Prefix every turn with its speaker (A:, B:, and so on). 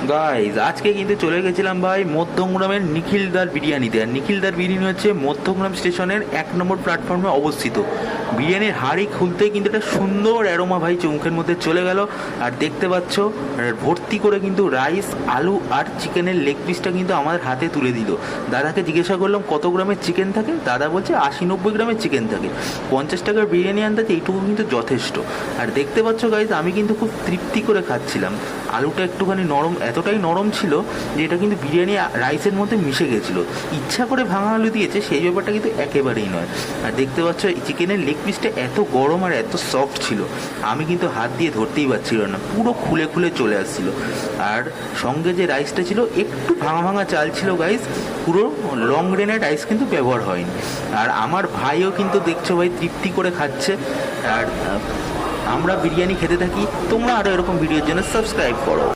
A: Guys আজকে কিন্তু চলে গেছিলাম ভাই মধ্যমগ্রামের নিখিলদার বিরিয়ানিতে। আর নিখিলদার বিরিয়ানি হচ্ছে মধ্যমগ্রাম স্টেশনের 1 নম্বর প্ল্যাটফর্মে অবস্থিত। বিরিয়ানির হাঁড়ি খুলতেই কিন্তু একটা সুন্দর অ্যারোমা ভাই চোখের মধ্যে চলে গেল। আর দেখতে পাচ্ছ ভর্তি করে কিন্তু রাইস, আলু আর চিকেনের লেগ পিসটা কিন্তু আমাদের হাতে তুলে দিল। দাদাকে জিজ্ঞাসা করলাম কত গ্রামের চিকেন থাকে, দাদা বলছে 80-90 গ্রামের চিকেন থাকে। 50 টাকার বিরিয়ানি আনতে এইটুকু কিন্তু যথেষ্ট। আর দেখতে পাচ্ছ গাইজ আমি কিন্তু খুব তৃপ্তি করে খাচ্ছিলাম। আলুটা একটুখানি নরম, এতটাই নরম ছিল যে এটা কিন্তু বিরিয়ানি রাইসের মধ্যে মিশে গেছিলো। ইচ্ছা করে ভাঙা আলু দিয়েছে সেই ব্যাপারটা কিন্তু একেবারেই নয়। আর দেখতে পাচ্ছ চিকেনের লেগ পিসটা এত গরম আর এত সফট ছিল, আমি কিন্তু হাত দিয়ে ধরতেই পারছিল না, পুরো খুলে খুলে চলে আসছিল। আর সঙ্গে যে রাইসটা ছিল একটু ভাঙা ভাঙা চাল ছিল গাইস, পুরো লং রেনের রাইস কিন্তু ব্যবহার হয়নি। আর আমার ভাইও কিন্তু দেখছো ভাই তৃপ্তি করে খাচ্ছে। আর আমরা বিরিয়ানি খেতে থাকি, তোমরা আরও এরকম ভিডিওর জন্য সাবস্ক্রাইব করো।